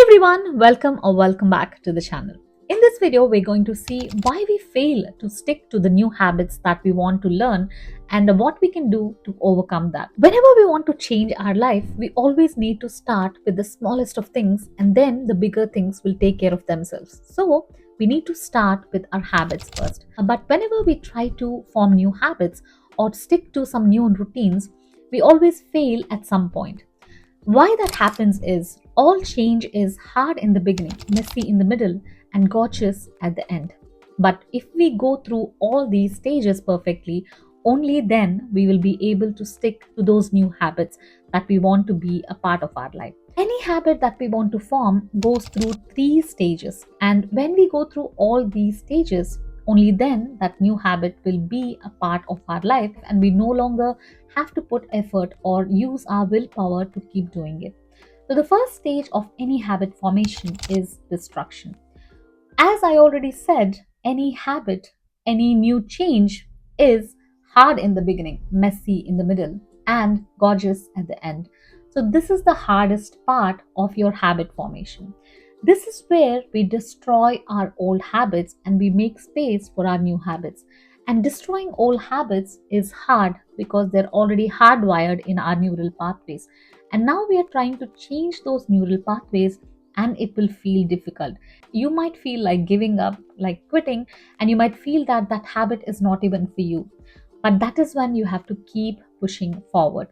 everyone, welcome back to the channel. In this video, we're going to see why we fail to stick to the new habits that we want to learn and what we can do to overcome that. Whenever we want to change our life, we always need to start with the smallest of things and then the bigger things will take care of themselves. So, we need to start with our habits first. But whenever we try to form new habits or stick to some new routines, we always fail at some point. Why that happens is all change is hard in the beginning, messy in the middle, and gorgeous at the end. But if we go through all these stages perfectly, only then we will be able to stick to those new habits that we want to be a part of our life. Any habit that we want to form goes through three stages, and when we go through all these stages, only then that new habit will be a part of our life and we no longer have to put effort or use our willpower to keep doing it. So, the first stage of any habit formation is destruction. As I already said, any habit, any new change is hard in the beginning, messy in the middle, and gorgeous at the end. So, this is the hardest part of your habit formation. This is where we destroy our old habits and we make space for our new habits. And destroying old habits is hard because they're already hardwired in our neural pathways. And now we are trying to change those neural pathways and it will feel difficult. You might feel like giving up, like quitting, and you might feel that that habit is not even for you. But that is when you have to keep pushing forward.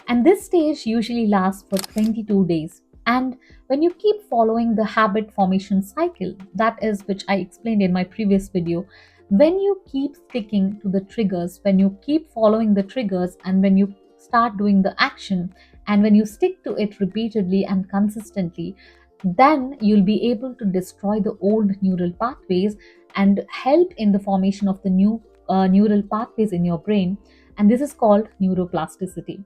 And this stage usually lasts for 22 days. And when you keep following the habit formation cycle, that is which I explained in my previous video, when you keep sticking to the triggers, when you keep following the triggers, and when you start doing the action, and when you stick to it repeatedly and consistently, then you'll be able to destroy the old neural pathways and help in the formation of the new neural pathways in your brain. And this is called neuroplasticity.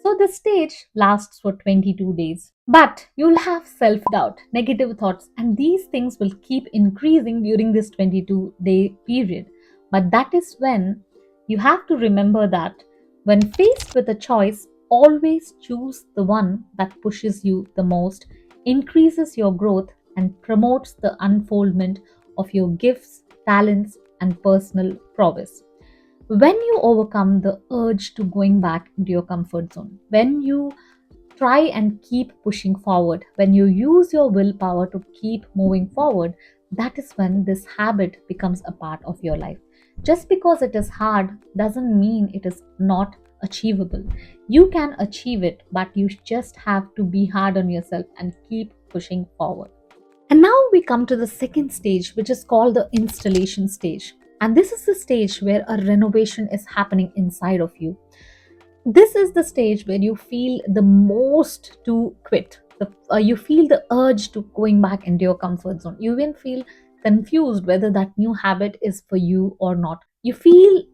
So this stage lasts for 22 days. But you'll have self doubt, negative thoughts, and these things will keep increasing during this 22-day period. But that is when you have to remember that when faced with a choice, always choose the one that pushes you the most, increases your growth, and promotes the unfoldment of your gifts, talents, and personal prowess. When you overcome the urge to going back into your comfort zone, when you try and keep pushing forward, when you use your willpower to keep moving forward, that is when this habit becomes a part of your life. Just because it is hard doesn't mean it is not achievable. You can achieve it, but you just have to be hard on yourself and keep pushing forward. And now we come to the second stage, which is called the installation stage. And this is the stage where a renovation is happening inside of you. This is the stage where you feel the most to quit. You feel the urge to going back into your comfort zone. You even feel confused whether that new habit is for you or not. You feel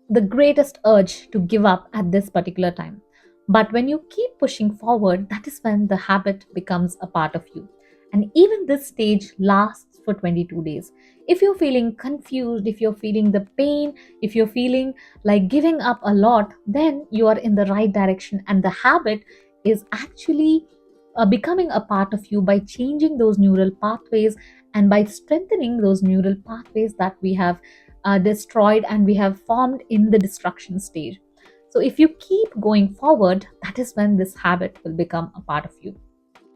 the greatest urge to give up at this particular time. But when you keep pushing forward, that is when the habit becomes a part of you. And even this stage lasts for 22 days. If you're feeling confused, if you're feeling the pain, if you're feeling like giving up a lot, then you are in the right direction. And the habit is actually becoming a part of you by changing those neural pathways and by strengthening those neural pathways that we have destroyed and we have formed in the destruction stage. So, if you keep going forward, that is when this habit will become a part of you.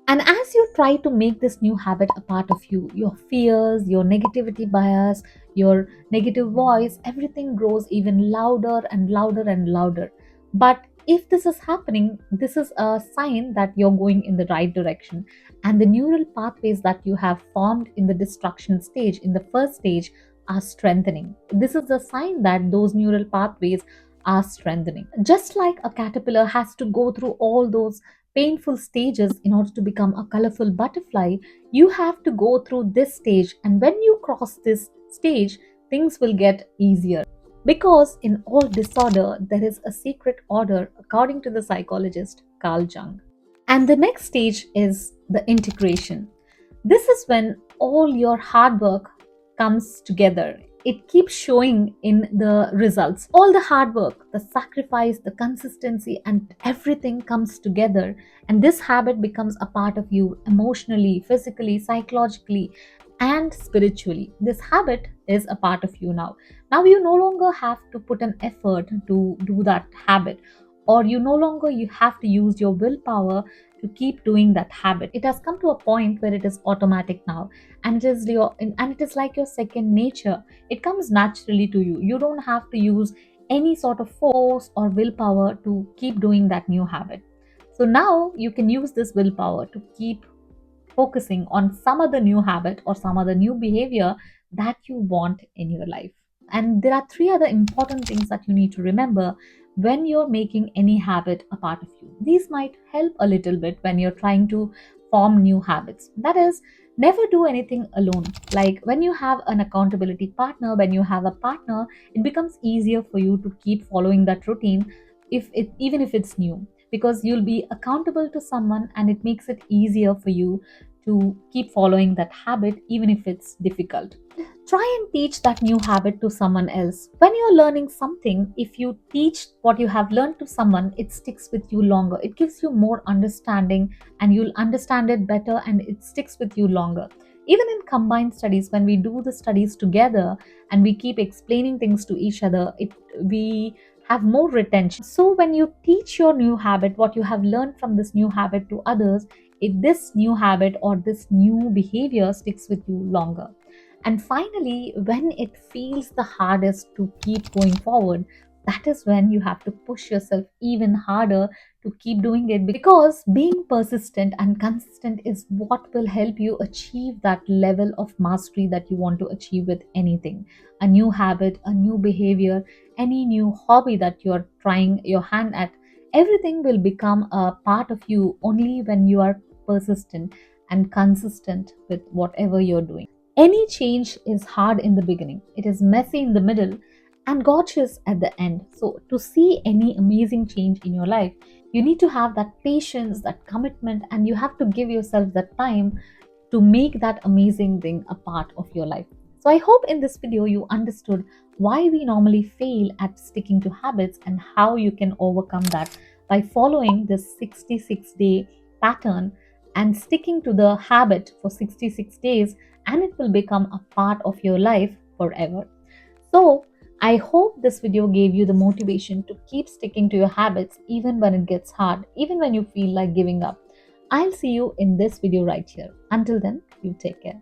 And as you try to make this new habit a part of you, your fears, your negativity bias, your negative voice, everything grows even louder and louder and louder. But if this is happening, this is a sign that you're going in the right direction. And the neural pathways that you have formed in the destruction stage, in the first stage, are strengthening. This is a sign that those neural pathways are strengthening. Just like a caterpillar has to go through all those painful stages in order to become a colorful butterfly, you have to go through this stage. And when you cross this stage, things will get easier. Because in all disorder, there is a secret order, according to the psychologist Carl Jung. And the next stage is the integration. This is when all your hard work comes together. it keeps showing in the results. All the hard work, the sacrifice, the consistency, and everything comes together. And this habit becomes a part of you emotionally, physically, psychologically, and spiritually. This habit is a part of you now. Now you no longer have to put an effort to do that habit, or you no longer you have to use your willpower to keep doing that habit. It has come to a point where it is automatic now, and it is like your second nature. It comes naturally to you. You don't have to use any sort of force or willpower to keep doing that new habit. So now you can use this willpower to keep focusing on some other new habit or some other new behavior that you want in your life. And there are three other important things that you need to remember when you're making any habit a part of you. These might help a little bit when you're trying to form new habits. That is, never do anything alone. Like when you have an accountability partner, when you have a partner, it becomes easier for you to keep following that routine, even if it's new, because you'll be accountable to someone, and it makes it easier for you to keep following that habit even if it's difficult. Try and teach that new habit to someone else. When you're learning something, if you teach what you have learned to someone, it sticks with you longer. It gives you more understanding, and you'll understand it better, and it sticks with you longer. Even in combined studies, when we do the studies together and we keep explaining things to each other, we have more retention. So when you teach your new habit, what you have learned from this new habit to others, this new habit or this new behavior sticks with you longer. And finally, when it feels the hardest to keep going forward, that is when you have to push yourself even harder to keep doing it, because being persistent and consistent is what will help you achieve that level of mastery that you want to achieve with anything. A new habit, a new behavior, any new hobby that you're trying your hand at, everything will become a part of you only when you are persistent and consistent with whatever you're doing. Any change is hard in the beginning, it is messy in the middle, and gorgeous at the end. So, to see any amazing change in your life, you need to have that patience, that commitment, and you have to give yourself that time to make that amazing thing a part of your life. So, I hope in this video you understood why we normally fail at sticking to habits and how you can overcome that by following this 66-day pattern and sticking to the habit for 66 days, and it will become a part of your life forever. So, I hope this video gave you the motivation to keep sticking to your habits even when it gets hard, even when you feel like giving up. I'll see you in this video right here. Until then, you take care.